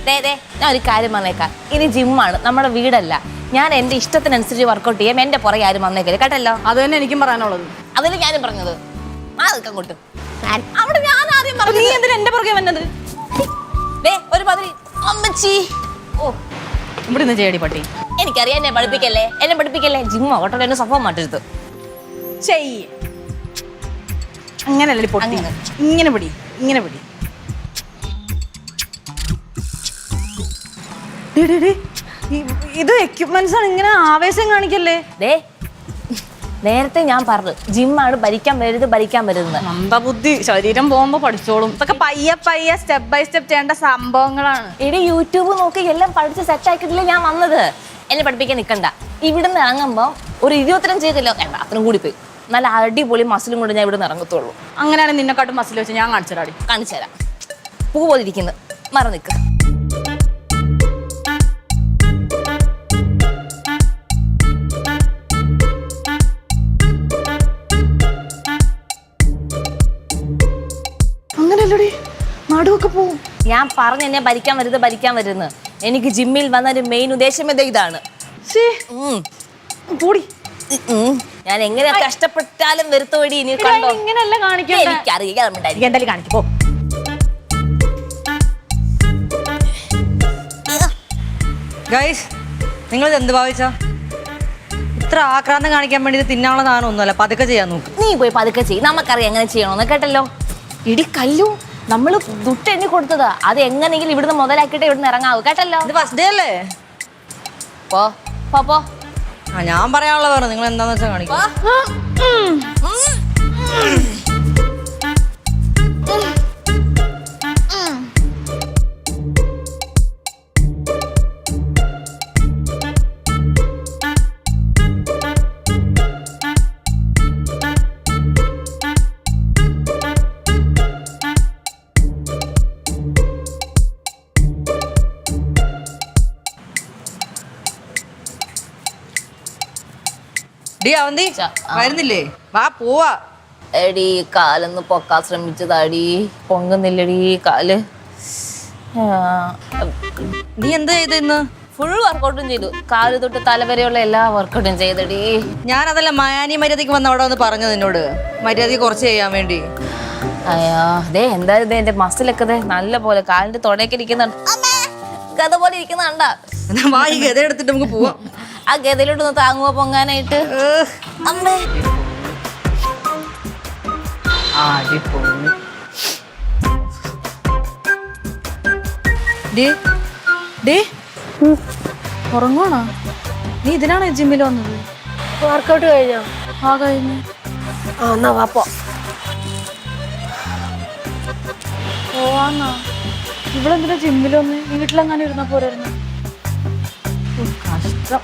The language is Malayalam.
ഞാൻ ഒരു കാര്യം പറഞ്ഞേക്കാം, ഇത് ജിമ്മാണ്, നമ്മുടെ വീടല്ല. ഞാൻ എന്റെ ഇഷ്ടത്തിനനുസരിച്ച് വർക്കൗട്ട് ചെയ്യാം. എന്റെ പുറകെ ആരും വന്നേക്കില്ല കേട്ടല്ലോ. അത് തന്നെ എനിക്കും പറയാനുള്ളത്. അതിന് ഞാനും പറഞ്ഞത് അങ്ങോട്ട് അവിടെ ഞാൻ ആദ്യം പറഞ്ഞു. നീ എന്തിനാ എന്റെ പുറകെ വന്നത്? ഒരു പതിരി അമ്മച്ചി. ഓ ഇവിടെ നിന്ന് ചേടി പട്ടി. എനിക്കറിയാം, എന്നെ പഠിപ്പിക്കല്ലേ. ജിമ്മ ഓട്ടോ എന്നെ സംഭവം മാറ്റരുത്. ചെയ്യ് അങ്ങനല്ലേ പൊട്ടി. ഇങ്ങനെ പിടി. ഇത് എക്യുപ്മെന്റ്സ് ആണ്, ഇങ്ങനെ ആവേശം കാണിക്കല്ലേ. നേരത്തെ ഞാൻ പറഞ്ഞു ജിമ്മാണ്, ഭരിക്കാൻ വരുന്നത്. മന്ദബുദ്ധി, ശരീരം പോകുമ്പോ പഠിച്ചോളും. ഇതൊക്കെ പയ്യെ സ്റ്റെപ്പ് ബൈ സ്റ്റെപ്പ് ചെയ്യേണ്ട സംഭവങ്ങളാണ്. ഇനി യൂട്യൂബ് നോക്കി എല്ലാം പഠിച്ച് സെറ്റ് ആക്കിയിട്ടില്ലേ ഞാൻ വന്നത്. എന്നെ പഠിപ്പിക്കാൻ നിൽക്കണ്ട. ഇവിടുന്ന് ഇറങ്ങുമ്പോ ഒരു 25 കിലോ വേണ്ട, അത്രയും കൂടി പോയി. നല്ല അടിപൊളി മസിലും കൊണ്ട് ഞാൻ ഇവിടുന്ന് ഇറങ്ങത്തുള്ളൂ. അങ്ങനെയാണെങ്കിൽ നിന്നെക്കാട്ടും മസിൽ വെച്ച് ഞാൻ കാണിച്ചുതരാം. പൂ പോലെ ഇരിക്കുന്നു, മറ നിൽക്ക്. അങ്ങനെയല്ലടി, നടുവൊക്കെ പോവും. ഞാൻ പറഞ്ഞു എന്നെ ഭരിക്കാൻ വരുന്നത്. എനിക്ക് ജിമ്മിൽ വന്ന ഒരു മെയിൻ ഉദ്ദേശം ഇതാണ്. ഞാൻ എങ്ങനെ കഷ്ടപ്പെട്ടാലും വരുത്തോടി. ഇനി കണ്ടോ, ഇങ്ങനെയല്ല കാണിക്കണ്ട. എനിക്കറിയാം, എന്തായാലും കാണിക്കോ. ഗൈസ്, നിങ്ങൾ എന്ത് ഭാവിച്ചാ? ഇത്ര ആക്രാന്തം കാണിക്കാൻ വേണ്ടി ഇത് തിന്നാനുള്ള സാധനം ഒന്നുമല്ല. പതുക്കെ ചെയ്യാൻ നോക്ക്. നീ പോയി പതുക്കെ ചെയ്യും, നമുക്കറിയാം എങ്ങനെ ചെയ്യണമെന്ന് കേട്ടല്ലോ. ഇടി കല്ലു, നമ്മള് ദുട്ടെണ്ണി കൊടുത്തതാ. അത് എങ്ങനെയെങ്കിലും ഇവിടുന്ന് മുതലാക്കിയിട്ട് ഇവിടുന്ന് ഇറങ്ങാവൂ കേട്ടല്ലോ. ഇത് ഫസ്റ്റ് ഡേ അല്ലേ? പോ. ഞാൻ പറയാനുള്ള പറഞ്ഞു, നിങ്ങൾ എന്താന്ന് വെച്ചാൽ കാണിക്കും. വരുന്നില്ലേ? വാ പോവാ. എടി കാലൊന്ന് പൊക്കാൻ ശ്രമിച്ചതാടി, പൊങ്ങുന്നില്ലടി കാല്. നീ എന്താ ചെയ്ത ഇന്ന്? ഫുൾ വർക്കൗട്ടും ചെയ്തു, കാല് തൊട്ട് തലവരെയുള്ള എല്ലാ വർക്കൗട്ടും ചെയ്തടി. ഞാനതല്ല മയാനി മര്യാദക്ക് വന്ന അവിടെ വന്ന് പറഞ്ഞു നിന്നോട്, മര്യാദക്ക് കുറച്ച് ചെയ്യാൻ വേണ്ടി. അയ്യോ എന്തായാലും എന്റെ മസിലൊക്കെ നല്ല പോലെ കാലിന്റെ തൊടയൊക്കെ ഇരിക്കുന്നുണ്ട്. ഗത പോലെ ഇരിക്കുന്നുണ്ടാ. വാ, ഈ ഗത എടുത്തിട്ട് നമുക്ക് പോവാം. ആ ഗതയിലോട്ടൊന്ന് താങ്ങുവോ പൊങ്ങാനായിട്ട്? അമ്മേ ഉറങ്ങണോ? നീ ഇതിനാണ് ജിമ്മിൽ വന്നത്? വർക്കൗട്ട് കഴിഞ്ഞോ? കഴിഞ്ഞു. എന്നാ വാപ്പോ. പോവാന്നാ. ഇവിടെ എന്തിനാ ജിമ്മിൽ വന്ന്? വീട്ടിലെങ്ങാനും ഇരുന്നാ പോരായിരുന്നു. കഷ്ടം.